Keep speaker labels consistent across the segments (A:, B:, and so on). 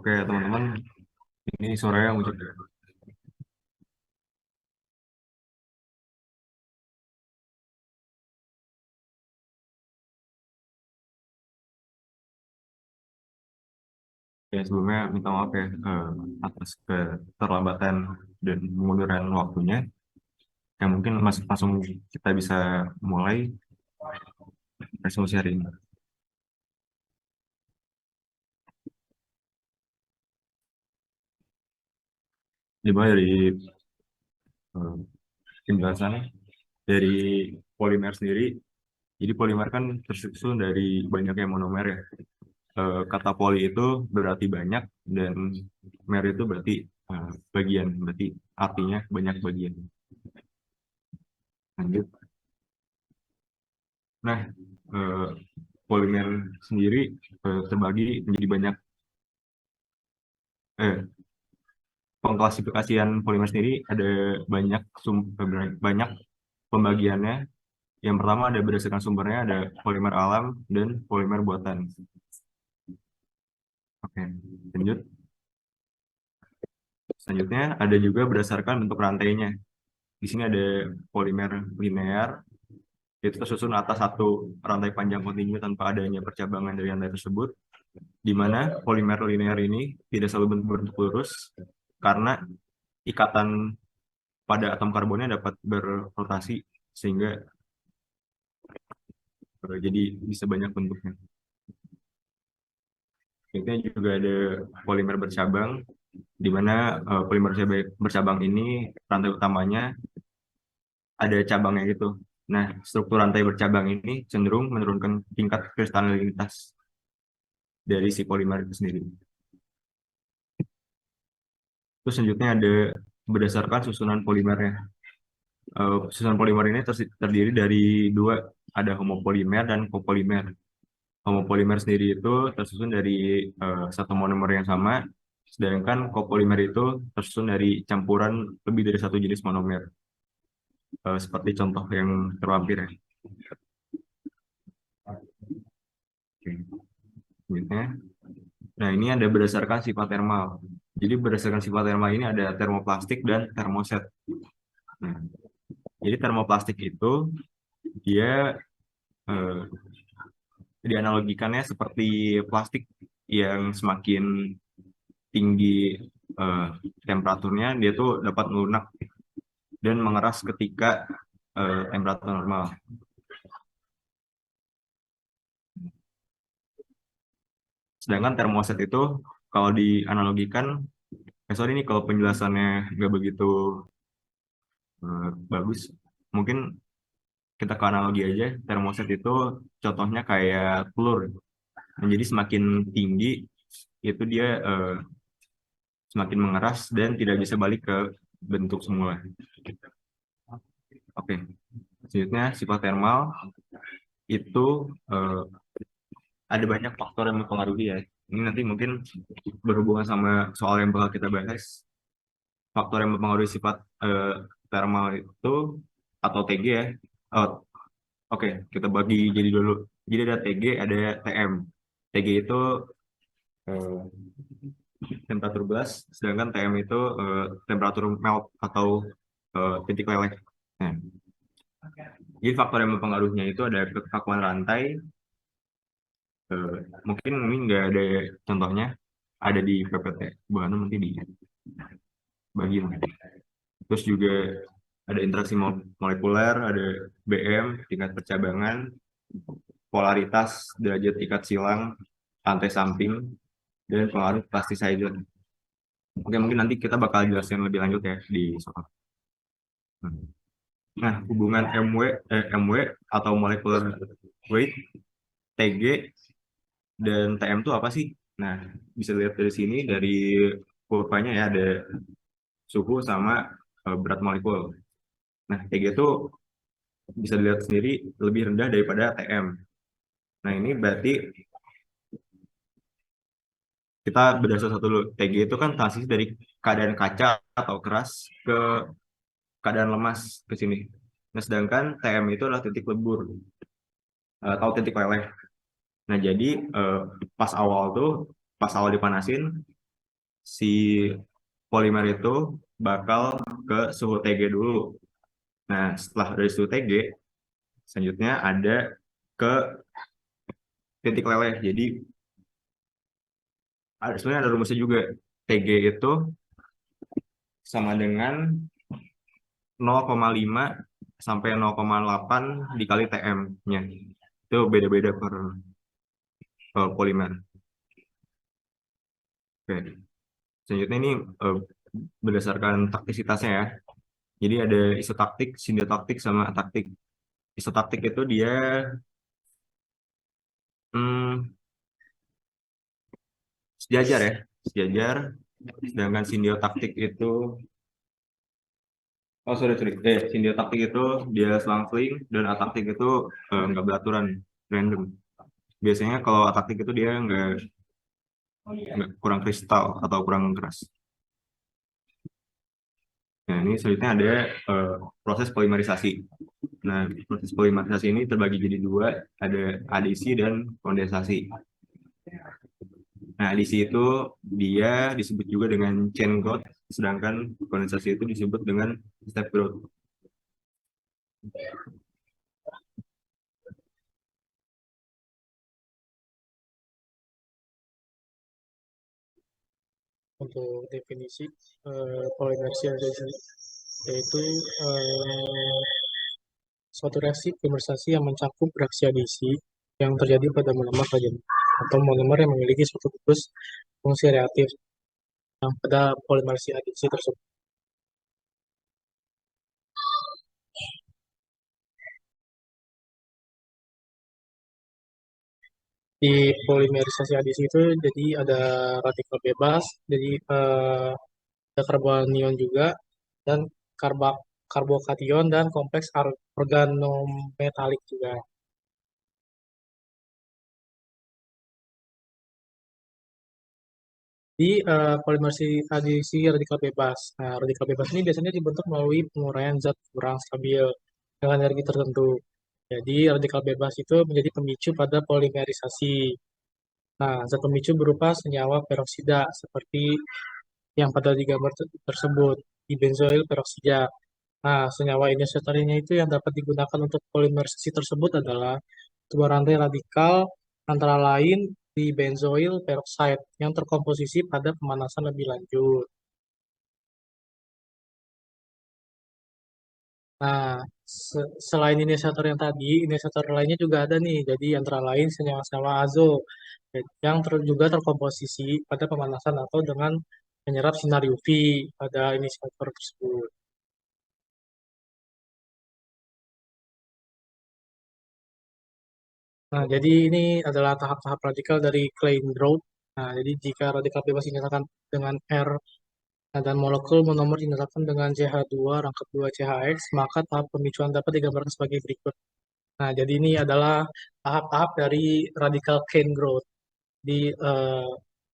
A: Oke, teman-teman, ini suaranya muncul ya. Ya, sebelumnya minta maaf ya atas keterlambatan dan kemunduran waktunya. Yang mungkin langsung kita bisa mulai resolusi hari ini. Dimulai dari eh, penjelasan dari polimer sendiri. Jadi polimer kan tersusun dari banyaknya monomer ya. Kata poli itu berarti banyak dan mer itu berarti bagian, berarti artinya banyak bagian. Lanjut. Nah, eh, polimer sendiri terbagi menjadi banyak eh, pengklasifikasian polimer sendiri ada banyak pembagiannya. Yang pertama ada berdasarkan sumbernya ada polimer alam dan polimer buatan. Oke, lanjut. Selanjutnya ada juga berdasarkan bentuk rantainya. Di sini ada polimer linear, itu tersusun atas satu rantai panjang kontinu tanpa adanya percabangan dari rantai tersebut, di mana polimer linear ini tidak selalu berbentuk lurus karena ikatan pada atom karbonnya dapat berrotasi sehingga jadi bisa banyak bentuknya. Ini juga ada polimer bercabang, di mana polimer bercabang ini rantai utamanya ada cabangnya gitu. Nah, struktur rantai bercabang ini cenderung menurunkan tingkat kristalinitas dari si polimer itu sendiri. Terus selanjutnya ada berdasarkan susunan polimernya. Susunan polimer ini terdiri dari dua, ada homopolimer dan copolimer. Homopolimer sendiri itu tersusun dari satu monomer yang sama, sedangkan copolimer itu tersusun dari campuran lebih dari satu jenis monomer. Seperti contoh yang terlampir ya. Oke. Selanjutnya, nah ini ada berdasarkan sifat thermal. Jadi berdasarkan sifat thermal ini ada termoplastik dan termoset. Nah, jadi termoplastik itu dia eh, dianalogikannya seperti plastik yang semakin tinggi eh, temperaturnya, dia tuh dapat melunak dan mengeras ketika temperatur normal. Sedangkan termoset itu kalau dianalogikan, sorry ini kalau penjelasannya nggak begitu bagus, mungkin kita ke analogi aja. Termoset itu contohnya kayak telur. Nah, jadi semakin tinggi itu dia semakin mengeras dan tidak bisa balik ke bentuk semula. Oke, selanjutnya sifat thermal itu eh, ada banyak faktor yang mempengaruhi ya. Ini nanti mungkin berhubungan sama soal yang bakal kita bahas. Faktor yang mempengaruhi sifat eh, thermal itu atau TG ya. Oh, oke, kita bagi jadi dulu. Jadi ada TG, ada TM. TG itu eh, temperatur blast, sedangkan TM itu temperatur melt atau titik leleh. Nah, jadi faktor yang mempengaruhinya itu ada kekakuan rantai. eh, Mungkin ini nggak ada contohnya, ada di PPT. Bahannya nanti di bagian. Terus juga ada interaksi molekuler, ada BM, tingkat percabangan, polaritas, derajat ikat silang, rantai samping, dan pengaruh plasticizer. Oke, mungkin nanti kita bakal jelasin lebih lanjut ya di soal. Nah, hubungan MW atau molecular weight, TG, dan TM itu apa sih? Nah, bisa lihat dari sini, dari kurvanya ya, ada suhu sama berat molekul. Nah, TG itu bisa dilihat sendiri lebih rendah daripada TM. Nah, ini berarti kita berdasar satu dulu. TG itu kan transisi dari keadaan kaca atau keras ke keadaan lemas ke sini. Nah, sedangkan TM itu adalah titik lebur atau titik leleh. Nah, jadi eh, pas awal tuh, pas awal dipanasin, si polimer itu bakal ke suhu TG dulu. Nah, setelah dari suhu TG, selanjutnya ada ke titik leleh. Jadi sebenarnya ada rumusnya juga. TG itu sama dengan 0,5 sampai 0,8 dikali TM-nya. Itu beda-beda per polimer. Oke. Selanjutnya ini eh, berdasarkan taktisitasnya ya. Jadi ada isotaktik, sindetaktik, sama ataktik. Isotaktik itu dia hmm, sejajar ya, sejajar. Sedangkan sindiotaktik itu, oh sorry, sindiotaktik itu dia selang-seling dan ataktik itu nggak beraturan, random. Biasanya kalau ataktik itu dia nggak kurang kristal atau kurang keras. Nah ini selanjutnya ada eh, proses polimerisasi. Nah proses polimerisasi ini terbagi jadi dua, ada adisi dan kondensasi. Nah, adisi itu dia disebut juga dengan chain growth, sedangkan kondensasi itu disebut dengan step growth.
B: Untuk definisi polimerisasi yaitu eh, suatu reaksi polimerisasi yang mencakup reaksi adisi yang terjadi pada monomer saja atau monomer yang memiliki suatu gugus fungsi reaktif yang pada polimerisasi adisi tersebut. Di polimerisasi adisi itu jadi ada radikal bebas, jadi ada karbonion juga dan karba karbokation dan kompleks organometalik juga. Di polimerisasi adisi radikal bebas. Nah, radikal bebas ini biasanya dibentuk melalui penguraian zat kurang stabil dengan energi tertentu. Jadi radikal bebas itu menjadi pemicu pada polimerisasi. Nah, zat pemicu berupa senyawa peroksida seperti yang pada di gambar tersebut, di benzoil peroksida. Nah, senyawa inisiator ini itu yang dapat digunakan untuk polimerisasi tersebut adalah dua rantai radikal antara lain di benzoil peroxide yang terkomposisi pada pemanasan lebih lanjut. Nah, selain inisiator yang tadi, inisiator lainnya juga ada nih. Jadi antara lain senyawa-senyawa azo yang juga terkomposisi pada pemanasan atau dengan menyerap sinar UV pada inisiator tersebut. Nah, jadi ini adalah tahap-tahap radikal dari Klein growth. Nah, jadi jika radikal bebas dinyatakan dengan R dan molekul monomer dinyatakan dengan CH2 rangkap 2 CHX, maka tahap pemicuan dapat digambarkan sebagai berikut. Nah, jadi ini adalah tahap-tahap dari radikal Klein growth di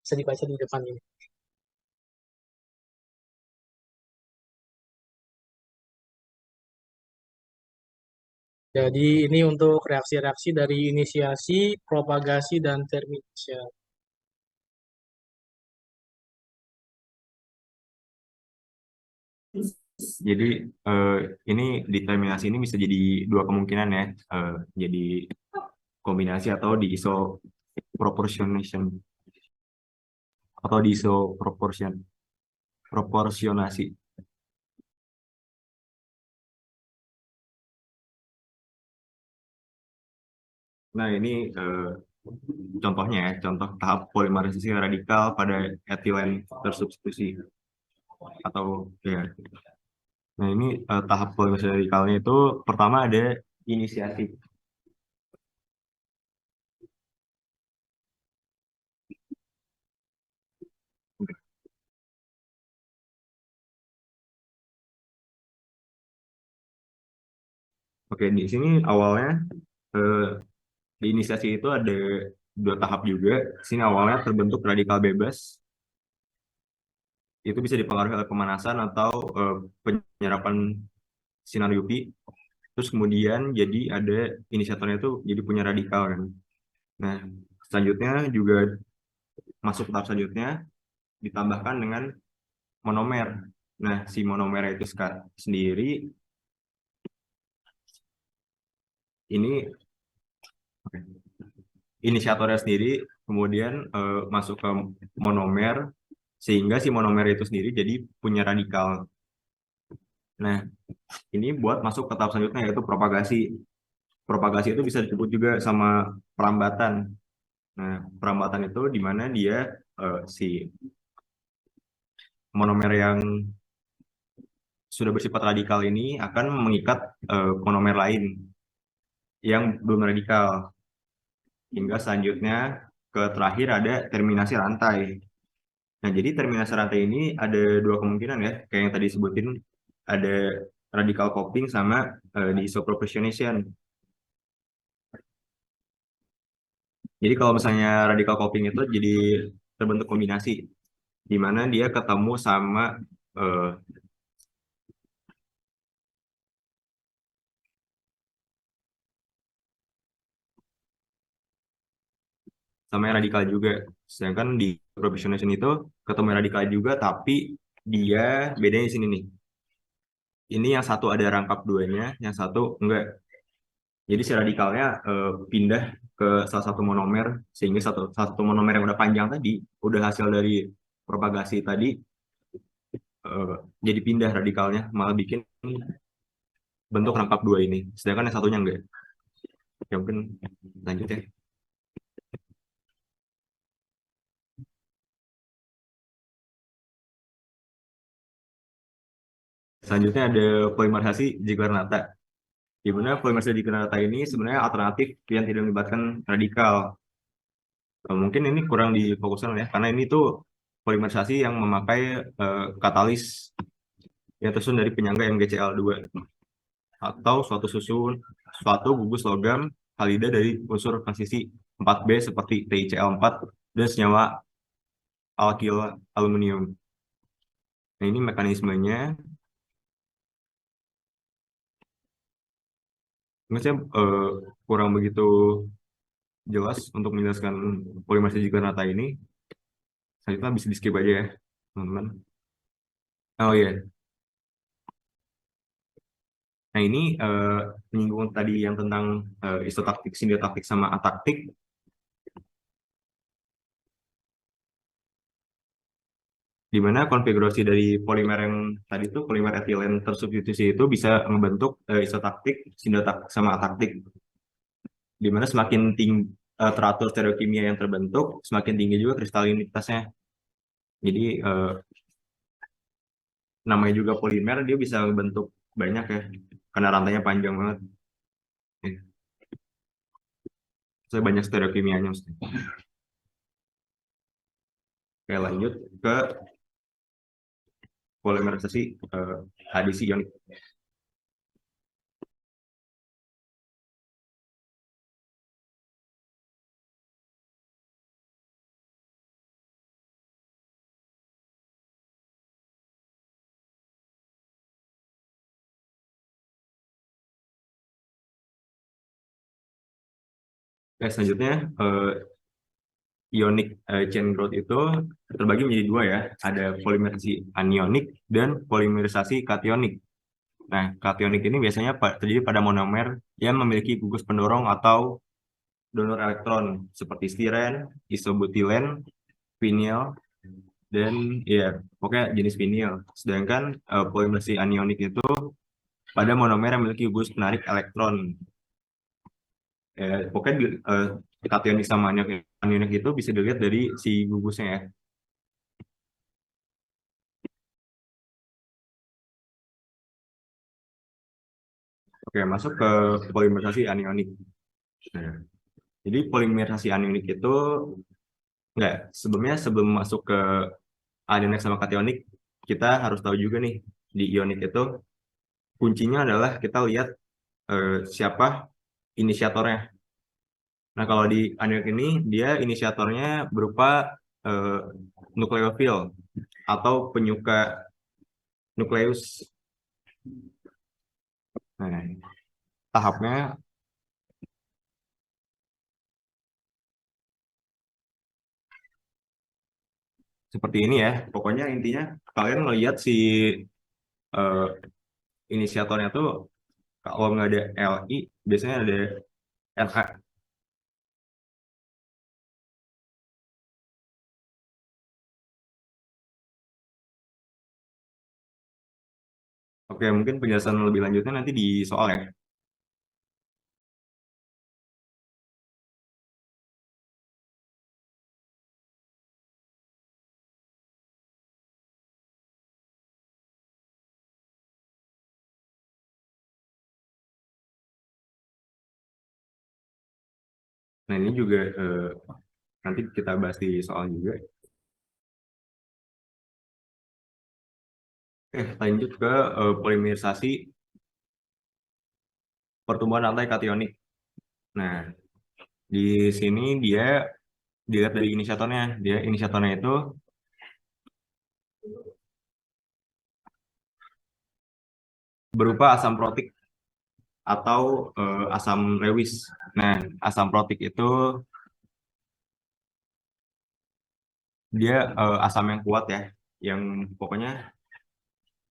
B: bisa dibaca di depan ini. Jadi ini untuk reaksi-reaksi dari inisiasi, propagasi, dan terminasi.
A: Jadi eh, ini determinasi ini bisa jadi dua kemungkinan ya, jadi kombinasi atau di isoproportionation atau di proporsionasi. Nah ini contohnya ya, contoh tahap polimerisasi radikal pada etilen tersubstitusi atau ya. Nah ini tahap polimerisasi radikalnya itu pertama ada inisiasi. Oke, di sini awalnya eh, di inisiasi itu ada dua tahap juga. Di sini awalnya terbentuk radikal bebas, itu bisa dipengaruhi oleh pemanasan atau penyerapan sinar UV. Terus kemudian jadi ada inisiatornya itu jadi punya radikal kan. Nah, selanjutnya juga masuk tahap selanjutnya ditambahkan dengan monomer. Nah, si monomer itu sendiri ini oke, inisiatornya sendiri kemudian masuk ke monomer sehingga si monomer itu sendiri jadi punya radikal. Nah, ini buat masuk ke tahap selanjutnya yaitu propagasi. Propagasi itu bisa disebut juga sama perambatan. Nah, perambatan itu di mana dia si monomer yang sudah bersifat radikal ini akan mengikat monomer lain yang belum radikal. Hingga selanjutnya ke terakhir ada terminasi rantai. Nah, jadi terminasi rantai ini ada dua kemungkinan ya, kayak yang tadi sebutin, ada radical coupling sama diisoproportionation. Jadi kalau misalnya radical coupling itu jadi terbentuk kombinasi, di mana dia ketemu eh, sama yang radikal juga. Sedangkan di proportionation itu ketemu yang radikal juga, tapi dia bedanya di sini nih. Ini yang satu ada rangkap duanya, yang satu enggak. Jadi si radikalnya pindah ke salah satu monomer, sehingga salah satu monomer yang udah panjang tadi, udah hasil dari propagasi tadi, eh, jadi pindah radikalnya, malah bikin bentuk rangkap dua ini. Sedangkan yang satunya enggak. Ya mungkin lanjut ya. Selanjutnya ada polimerisasi Ziegler-Natta. Di mana polimerisasi Ziegler-Natta ini sebenarnya alternatif yang tidak melibatkan radikal. Mungkin ini kurang difokuskan ya, karena ini tuh polimerisasi yang memakai katalis yang tersusun dari penyangga MgCl2 atau suatu gugus logam halida dari unsur transisi 4B seperti TiCl4 dan senyawa alkil aluminium. Nah, ini mekanismenya. Menurut saya kurang begitu jelas untuk menjelaskan polimerisasi Ziegler-Natta ini. Selanjutnya bisa di skip aja ya, teman-teman. Oh iya, nah ini menyinggung tadi yang tentang isotaktik, sindiotaktik, sama ataktik, di mana konfigurasi dari polimer yang tadi itu polimer etilen tersubstitusi itu bisa membentuk isotaktik, sindiotaktik, sama ataktik. Di mana semakin tinggi teratur stereokimia yang terbentuk, semakin tinggi juga kristalinitasnya. Jadi namanya juga polimer, dia bisa membentuk banyak ya, karena rantainya panjang banget. Saya banyak stereokimianya. Maksudnya. Oke, lanjut ke polimerisasi adisi ionik. Oke, selanjutnya ionic chain growth itu terbagi menjadi dua ya. Ada polimerisasi anionik dan polimerisasi kationik. Nah, kationik ini biasanya terjadi pada monomer yang memiliki gugus pendorong atau donor elektron seperti stiren, isobutilen, vinyl, dan ya pokoknya jenis vinyl. Sedangkan polimerisasi anionik itu pada monomer yang memiliki gugus penarik elektron. Pokoknya kationik sama anionik itu bisa dilihat dari si gugusnya ya. Oke, masuk ke polimerisasi anionik. Nah, jadi polimerisasi anionik itu enggak, sebelum masuk ke anionik sama kationik, kita harus tahu juga nih di ionik itu kuncinya adalah kita lihat siapa inisiatornya. Nah, kalau di anion ini dia inisiatornya berupa eh, nukleofil atau penyuka nukleus. Nah, tahapnya seperti ini ya. Pokoknya intinya kalian ngelihat si eh, inisiatornya tuh kalau nggak ada LI biasanya ada LH. Oke, mungkin penjelasan lebih lanjutnya nanti di soal ya. Nah, ini juga nanti kita bahas di soal juga. Lanjut ke polimerisasi pertumbuhan rantai kationik. Nah, di sini dia dilihat dari inisiatornya. Dia inisiatornya itu berupa asam protik atau asam Lewis. Nah, asam protik itu dia asam yang kuat ya, yang pokoknya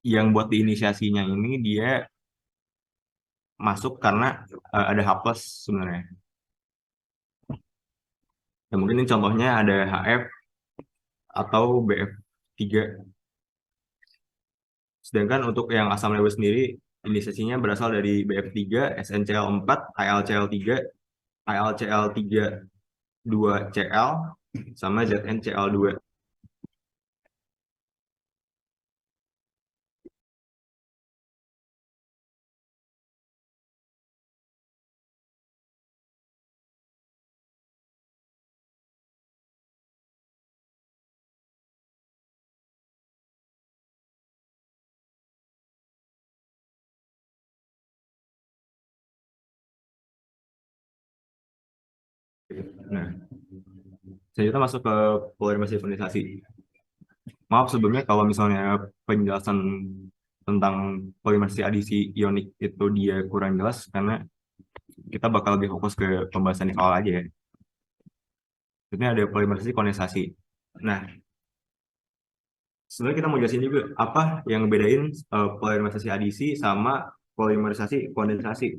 A: yang buat diinisiasinya ini dia masuk karena ada H plus sebenarnya. Ya, mungkin ini contohnya ada HF atau BF3. Sedangkan untuk yang asam Lewis sendiri inisiasinya berasal dari BF3, SNCl4, AlCl3, AlCl3 2Cl sama ZnCl2. Nah, selanjutnya masuk ke polimerisasi kondensasi. Maaf sebelumnya kalau misalnya penjelasan tentang polimerisasi adisi ionik itu dia kurang jelas karena kita bakal lebih fokus ke pembahasan di awal aja ya. Ini ada polimerisasi kondensasi. Nah, sebenarnya kita mau jelasin juga apa yang bedain polimerisasi adisi sama polimerisasi kondensasi.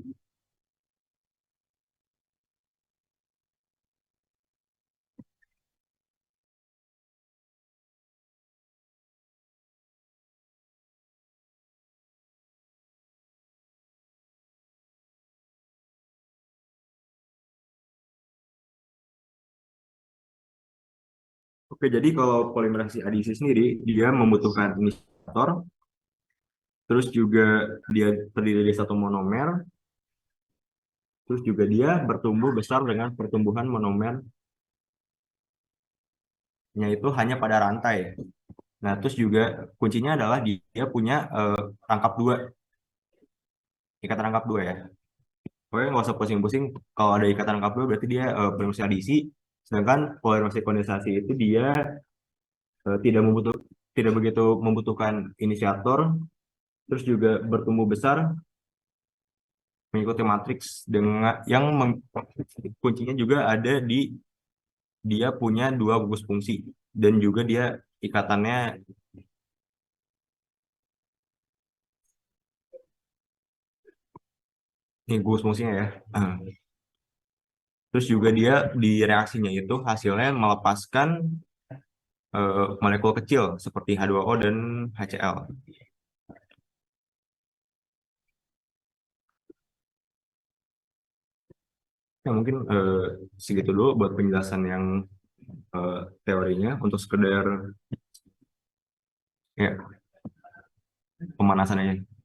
A: Oke, jadi kalau polimerisasi adisi sendiri dia membutuhkan inisiator, terus juga dia terdiri dari satu monomer, terus juga dia bertumbuh besar dengan pertumbuhan monomernya itu hanya pada rantai. Nah, terus juga kuncinya adalah dia punya rangkap dua, ikatan rangkap dua ya. Pokoknya nggak usah pusing-pusing. Kalau ada ikatan rangkap dua berarti dia polimerisasi adisi. Sedangkan polimerisasi kondensasi itu dia tidak begitu membutuhkan inisiator, terus juga bertumbuh besar mengikuti matriks dengan kuncinya juga ada di dia punya dua gugus fungsi dan juga dia ikatannya ini gugus fungsinya ya. Ah. Terus juga dia di reaksinya itu hasilnya melepaskan molekul kecil seperti H2O dan HCl. Ya, mungkin segitu dulu buat penjelasan yang eh, teorinya untuk sekedar ya pemanasan aja.